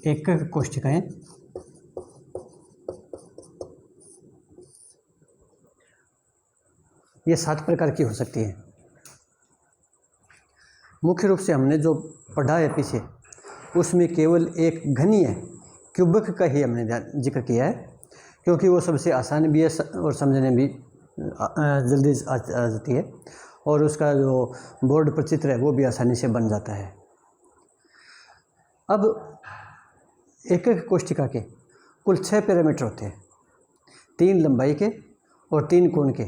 एकक कोशिकाएं ये 7 प्रकार की हो सकती है। मुख्य रूप से हमने जो पढ़ा है पीछे उसमें केवल एक घनीय क्यूबिक का ही हमने जिक्र किया है, क्योंकि वो सबसे आसान भी है और समझने भी जल्दी आ जाती है, और उसका जो बोर्ड पर चित्र है वो भी आसानी से बन जाता है। अब एकक कोशिका के कुल 6 पैरामीटर होते हैं, 3 लंबाई के और 3 कोण के,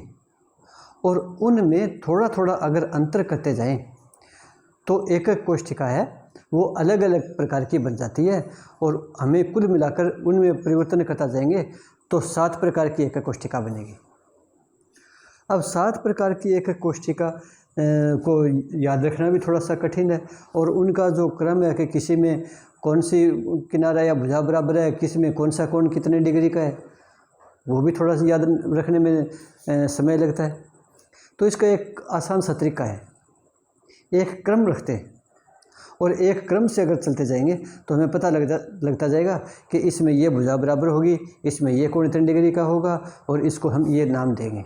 और उनमें थोड़ा थोड़ा अगर अंतर करते जाएं तो एकक कोशिका है वो अलग अलग प्रकार की बन जाती है, और हमें कुल मिलाकर उनमें परिवर्तन करता जाएंगे तो 7 प्रकार की एकक कोशिका बनेगी। अब 7 प्रकार की एकक कोशिका को याद रखना भी थोड़ा सा कठिन है, और उनका जो क्रम है कि किसी में कौन सी किनारा या भुजा बराबर है, किसी में कौन सा कोण कितने डिग्री का है, वो भी थोड़ा सा याद रखने में समय लगता है। तो इसका एक आसान सा तरीका है, एक क्रम रखते हैं और एक क्रम से अगर चलते जाएंगे तो हमें पता लगता जाएगा कि इसमें ये भुजा बराबर होगी, इसमें ये कोण इतने डिग्री का होगा, और इसको हम ये नाम देंगे।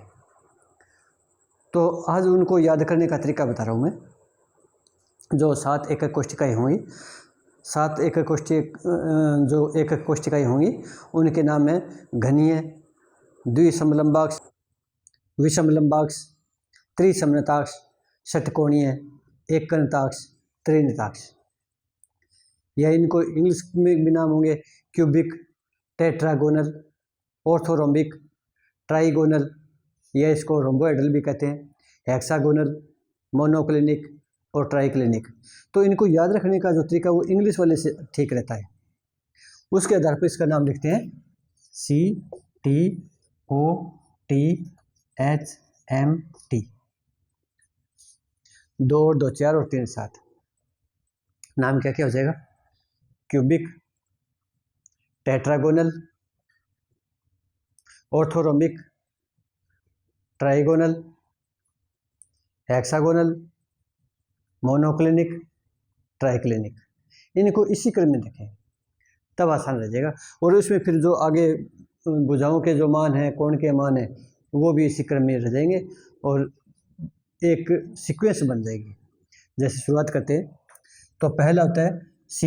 तो आज उनको याद करने का तरीका बता रहा हूँ मैं। जो 7 एकक कोशिकाएँ होंगी, 7 एकक कोशिकाएँ होंगी उनके नाम है घनीय, द्विसमलंबाक्ष, विषमलंबाक्ष, त्रिसमनताक्ष, षटकोणीय, एककनताक्ष, त्रिनताक्ष, या इनको इंग्लिश में भी नाम होंगे क्यूबिक, टेट्रागोनल, ऑर्थोरोम्बिक, ट्राइगोनल, या इसको रोम्बोइडल भी कहते हैं, हेक्सागोनल, मोनोक्लिनिक और ट्राइक्लिनिक। तो इनको याद रखने का जो तरीका वो इंग्लिश वाले से ठीक रहता है। उसके आधार पर इसका नाम लिखते हैं CTOTHMT, 2 और 2 4 और 3 7। नाम क्या क्या हो जाएगा? Cubic, tetragonal, orthorhombic, trigonal, hexagonal, monoclinic, triclinic. इनको इसी क्रम में देखें तब आसान रह जाएगा, और उसमें फिर जो आगे भुजाओं के जो मान हैं, कोण के मान हैं, वो भी इसी क्रम में रह जाएंगे और एक सीक्वेंस बन जाएगी। जैसे शुरुआत करते हैं तो पहला होता है C,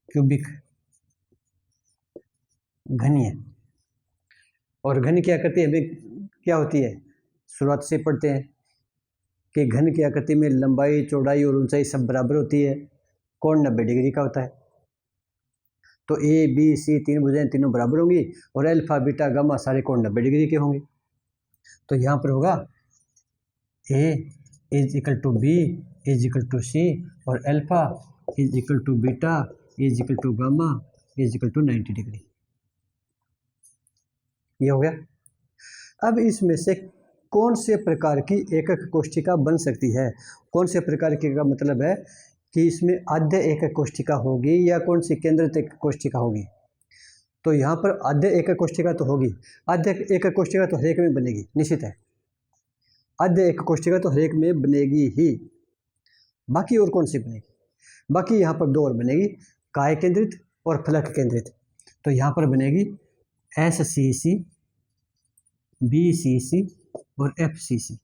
क्यूबिक, घनीय। और घन की आकृति हमें क्या होती है, शुरुआत से पढ़ते हैं कि घन की आकृति में लंबाई, चौड़ाई और ऊंचाई सब बराबर होती है, कोण 90 डिग्री का होता है। तो A, B, C 3 भुजाएं तीनों बराबर होंगी, और अल्फा, बीटा, गामा सारे कोण 90 डिग्री के होंगे। तो यहाँ पर होगा A = B = C, और अल्फा = बीटा = गामा = 90 डिग्री। ये हो गया। अब इसमें से कौन से प्रकार की एकक कोशिका बन सकती है? कौन से प्रकार की का मतलब है कि इसमें आद्य एकक कोशिका होगी या कौन सी केंद्रित एकक कोशिका होगी। तो यहाँ पर आद्य एकक कोशिका तो होगी, आद्य एकक कोशिका तो हरेक में बनेगी, निश्चित है। आद्य एकक कोशिका तो हरेक में बनेगी ही। बाकी और कौन सी बनेगी? बाकी यहाँ पर 2 और बनेगी, काय केंद्रित और फलक केंद्रित। तो यहाँ पर बनेगी SCC, BCC और FCC।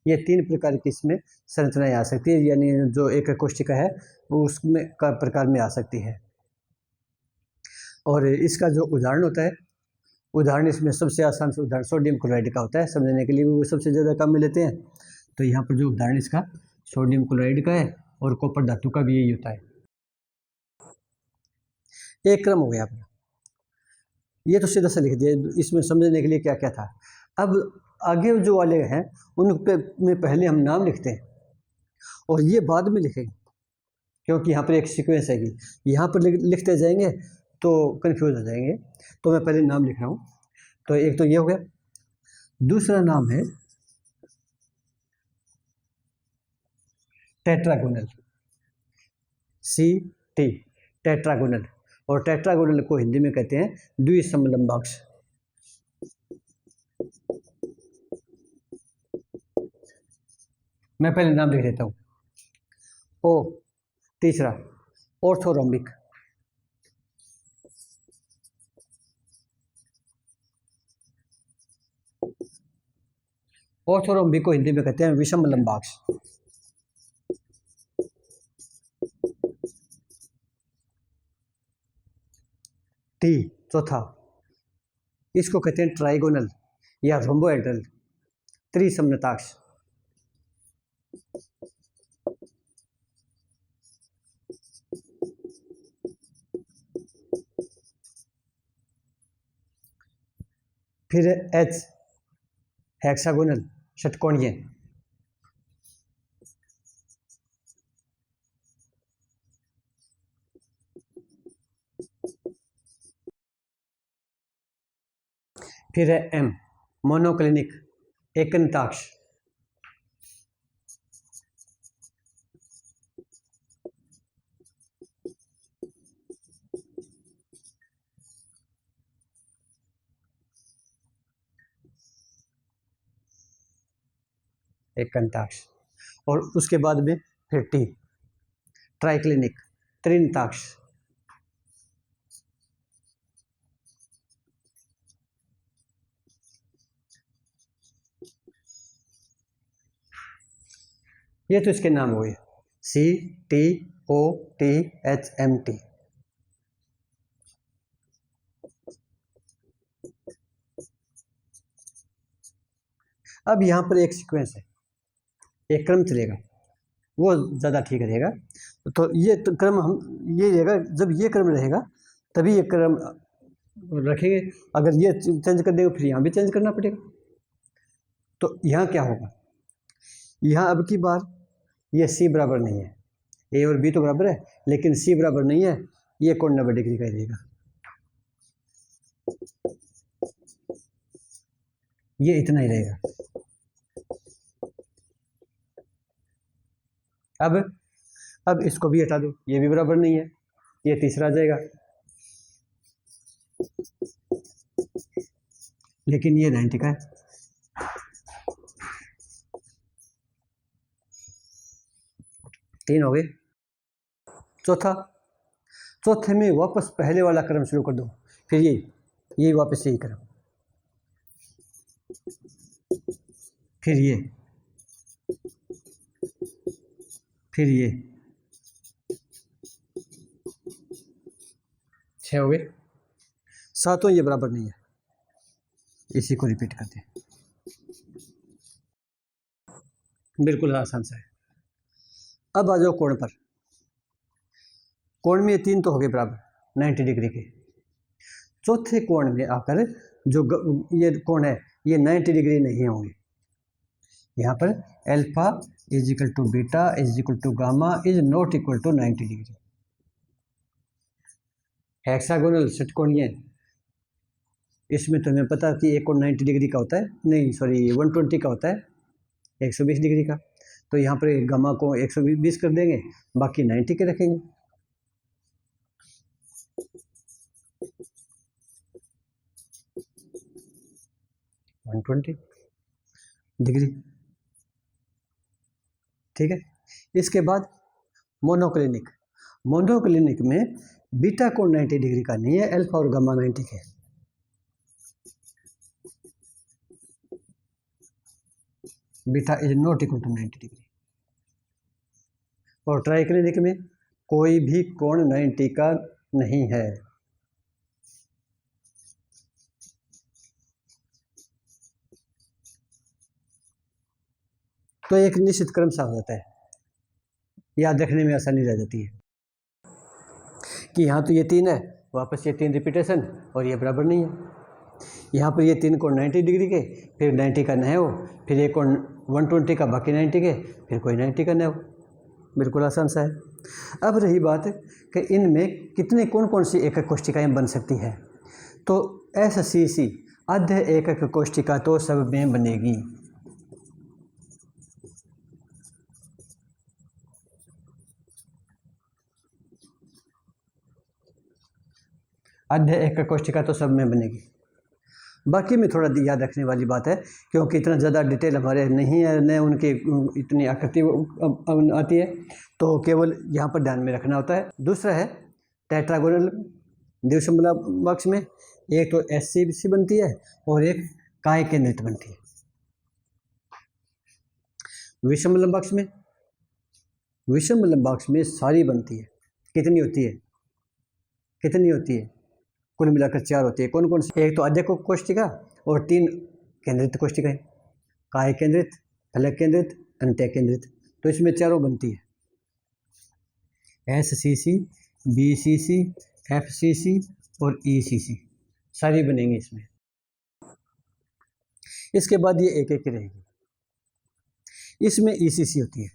ये 3 प्रकार की इसमें संरचनाएं आ सकती है, यानी जो एकक कोशिका है वो उसमें का प्रकार में आ सकती है। और इसका जो उदाहरण होता है, उदाहरण इसमें सबसे आसान से उदाहरण सोडियम क्लोराइड का होता है, समझने के लिए वो सबसे ज़्यादा काम में लेते हैं। तो यहाँ पर जो उदाहरण इसका सोडियम क्लोराइड का है, और कॉपर धातु का भी यही होता है। एक क्रम हो गया अपना, ये तो सीधा सा लिख दिया, इसमें समझने के लिए क्या क्या था। अब आगे जो वाले हैं उन पे में पहले हम नाम लिखते हैं और ये बाद में लिखेंगे, क्योंकि यहाँ पर एक सीक्वेंस है। यहाँ पर लिखते जाएंगे तो कंफ्यूज हो जाएंगे। तो मैं पहले नाम लिख रहा हूँ। तो एक तो ये हो गया, दूसरा नाम है टेट्रागोनल, CT, टेट्रागोनल। और टेट्रागोनल को हिंदी में कहते हैं द्विसमलंबाक्ष। मैं पहले नाम लिख देता हूँ। O तीसरा, ऑर्थोरोम्बिक। ऑर्थोरोम्बिक को हिंदी में कहते हैं विषम लंबाक्ष। टी चौथा, इसको कहते हैं ट्राइगोनल या रोम्बोएड्रल त्रिसमनताक्ष। फिर एच हेक्सागोनल षटकोणीय। फिर है एम मोनोक्लिनिक एकंताक्ष। एकंताक्ष। और उसके बाद में फिर टी ट्राइक्लिनिक त्रिनताक्ष। ये तो इसके नाम हुए C T O T H M T. अब यहाँ पर एक सीक्वेंस है, एक क्रम चलेगा, वो ज़्यादा ठीक रहेगा। तो ये तो क्रम हम ये रहेगा, जब ये क्रम रहेगा तभी ये क्रम रखेंगे। अगर ये चेंज कर देंगे फिर यहाँ भी चेंज करना पड़ेगा। तो यहाँ क्या होगा, यहाँ अब की बार ये सी बराबर नहीं है, ए और बी तो बराबर है लेकिन सी बराबर नहीं है, ये कोण 90 डिग्री का देगा। ये इतना ही रहेगा। अब इसको भी हटा दो, ये भी बराबर नहीं है, ये तीसरा आ जाएगा। लेकिन ये 90 का है। तीन हो गए। चौथे में वापस पहले वाला क्रम शुरू कर दो, फिर ये वापस यही क्रम, फिर ये, फिर ये 6 हो गए। सातों ये बराबर नहीं है, इसी को रिपीट करते हैं। बिल्कुल आसान सा है। अब आ जाओ कोण पर। कोण में ये तीन तो हो गए बराबर 90 डिग्री के। चौथे कोण में आकर जो ये कोण है ये 90 डिग्री नहीं होंगे। यहाँ पर alpha is equal to beta is equal to gamma is not equal to 90 degree. Hexagonal षटकोणीय, इसमें तुम्हें पता कि एक कोण 90 डिग्री का होता है, नहीं सॉरी 120 का होता है, 120 डिग्री का। तो यहाँ पर गामा को 120 कर देंगे, बाकी 90 के रखेंगे। डिग्री, ठीक है। इसके बाद मोनोक्लिनिक। मोनोक्लिनिक में बीटा कोण 90 डिग्री का नहीं है, अल्फा और गामा 90 के। Beta is not equal to 90 degree. और ट्राइक्लिनिक में कोई भी कोण 90 का नहीं है। तो एक निश्चित क्रम सा हो जाता है, याद रखने में आसानी रह जाती है कि यहाँ तो ये तीन है, वापस ये तीन रिपीटेशन और ये बराबर नहीं है। यहाँ पर ये तीन कोण 90 डिग्री के, फिर 90 का न हो, फिर एक कोण 120 का, बाकी 90 के, फिर कोई 90 का न हो। बिल्कुल आसान सा है। अब रही बात कि इनमें कितने कौन कौन सी एकक कोष्ठिकाएँ बन सकती है। तो SCC आध्य एकक कोष्ठिका तो सब में बनेगी। आध्य एकक कोष्ठिका तो सब में बनेगी। बाकी में थोड़ा याद रखने वाली बात है, क्योंकि इतना ज़्यादा डिटेल हमारे नहीं है, न उनकी इतनी आकृति आती है, तो केवल यहाँ पर ध्यान में रखना होता है। दूसरा है टेट्रागोनल, द्विसमलंब बॉक्स में एक तो SCBC बनती है और एक काय केंद्रित बनती है। विषमलंब बॉक्स में, विषमलंब बॉक्स में सारी बनती है। कितनी होती है? कितनी होती है? कुल मिलाकर 4 होती है। कौन कौन सी? एक तो अध्यक्ष कोष्ठिका और 3 केंद्रित कोष्ठिकाएं, काय केंद्रित, फलक केंद्रित, अंत्य केंद्रित। तो इसमें चारों बनती है, SCC, BCC, FCC और ECC, सारी बनेंगी इसमें। इसके बाद ये एक एक रहेगी। इसमें ECC होती है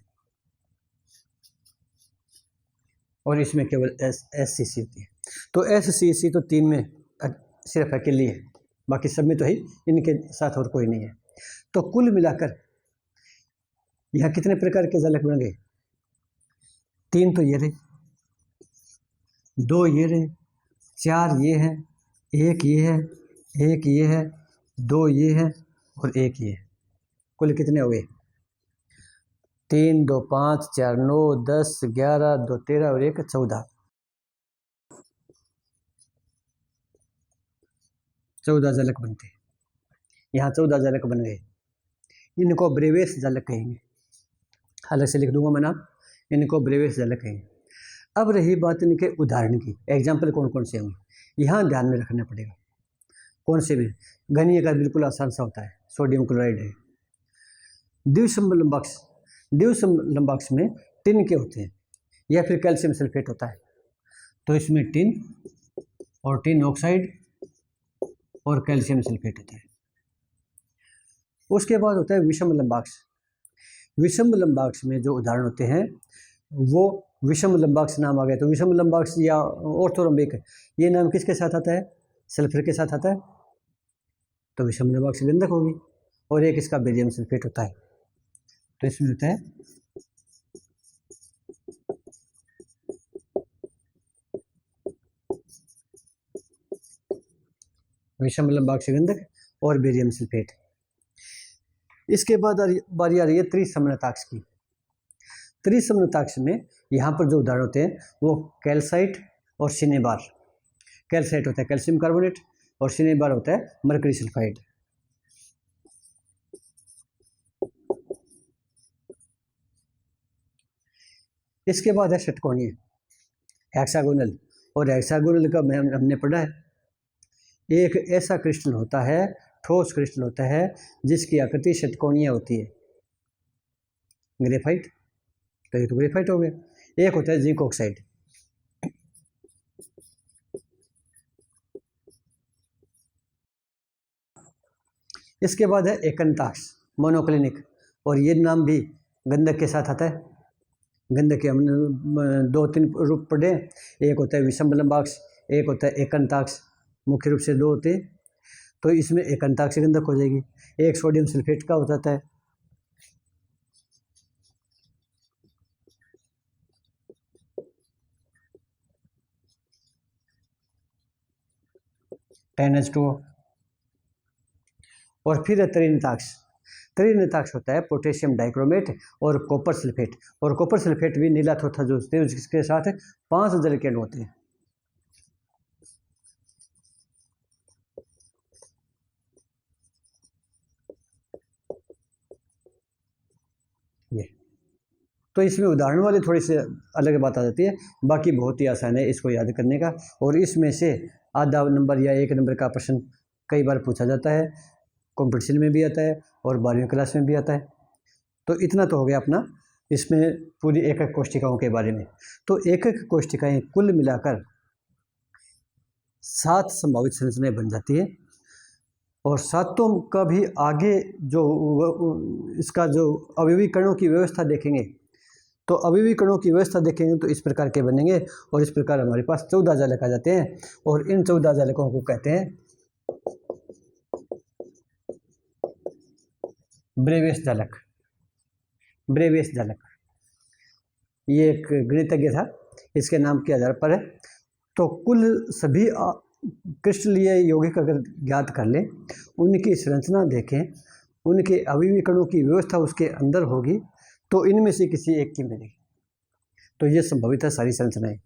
और इसमें केवल SCC होती है। तो SCC तो 3 में सिर्फ अकेली है, बाकी सब में तो है, इनके साथ और कोई नहीं है। तो कुल मिलाकर यहाँ कितने प्रकार के जालक बन गए? 3 तो ये रहे, 2 ये रहे, 4 ये है, 1 ये है, 1 ये है, 2 ये है और 1 ये है। कुल कितने हो गए? 3, 2, 5, 4, 9, 10, 11, 2, 13 और 1 14। 14 जालक बनते हैं। यहाँ 14 जालक बन गए। इनको ब्रेवेस जालक कहेंगे, अलग से लिख दूंगा मैं नाम, इनको ब्रेवेस जालक कहेंगे। अब रही बात इनके उदाहरण की, एग्जाम्पल कौन कौन से होंगे, यहाँ ध्यान में रखना पड़ेगा। कौन से में? गनीय का बिल्कुल आसान सा होता है, सोडियम क्लोराइड है। द्विसमलंब बॉक्स, द्विसमलंब बॉक्स में टिन के होते हैं या फिर कैल्शियम सल्फेट होता है। तो इसमें टिन और टिन ऑक्साइड और कैल्शियम सल्फेट होता है। उसके बाद होता है विषमलंब बॉक्स। विषमलंब बॉक्स में जो उदाहरण होते हैं वो विषमलंब बॉक्स नाम आ गया। तो विषमलंब बॉक्स या ऑर्थोरम्बिक, ये नाम किसके साथ आता है? सल्फर के साथ आता है। तो विषमलंब बॉक्स गंधक होगी और एक इसका बेरियम सल्फेट होता है। तो इसमें होता है विषमलंब बॉक्स गंधक और बेरियम सल्फेट। इसके बाद बारी आ रही है त्रिसमनताक्ष की। त्रिसमनताक्ष में यहाँ पर जो उदाहरण होते हैं वो कैल्साइट और सिनेबार। कैल्साइट होता है कैल्शियम कार्बोनेट और सिनेबार होता है मरकरी सल्फाइड। इसके बाद है षटकोणीय, हेक्सागोनल। और हेक्सागोनल का हमने पढ़ा है, एक ऐसा क्रिस्टल होता है, ठोस क्रिस्टल होता है जिसकी आकृति षटकोणीय होती है। ग्रेफाइट, तो ये तो ग्रेफाइट हो गया। एक होता है जिंक ऑक्साइड। इसके बाद है एकंताक्ष, मोनोक्लिनिक। और ये नाम भी गंधक के साथ आता है। गंधक के हमने 2-3 रूप पढ़े। एक होता है विषमलंब बॉक्स, एक होता है एकंताक्ष। मुख्य रूप से 2 होते हैं। तो इसमें एकंताक्ष गंधक हो जाएगी। एक सोडियम सल्फेट का हो जाता है। NH2। और फिर है त्रिनिताक्ष। त्रिनिताक्ष होता है पोटेशियम डाइक्रोमेट और कॉपर सल्फेट। और कॉपर सल्फेट भी नीला थोथा जो होते हैं, जिसके साथ 5 जल के अणु होते हैं। ये तो इसमें उदाहरण वाली थोड़ी सी अलग बात आ जाती है, बाकी बहुत ही आसान है इसको याद करने का। और इसमें से आधा नंबर या 1 नंबर का प्रश्न कई बार पूछा जाता है, कंपटीशन में भी आता है और 12वीं क्लास में भी आता है। तो इतना तो हो गया अपना इसमें पूरी एक एक कोष्ठिकाओं के बारे में। तो एक एक कोष्ठिकाएँ कुल मिलाकर 7 संभावित संरचनाएं बन जाती है। और सातों का भी आगे जो इसका जो अवयवी कणों की व्यवस्था देखेंगे, तो अवयवी कणों की व्यवस्था देखेंगे तो इस प्रकार के बनेंगे। और इस प्रकार हमारे पास 14 जालक आ जाते हैं। और इन 14 जालकों को कहते हैं ब्रेवेस जालक। ब्रेवेस जालक ये एक गणितज्ञ था, इसके नाम के आधार पर है। तो कुल सभी क्रिस्टलीय यौगिक अगर ज्ञात कर लें, उनकी संरचना देखें, उनके अवयवी कणों की व्यवस्था उसके अंदर होगी, तो इनमें से किसी एक की मिलेगी। तो ये संभवित है सारी संरचनाएं।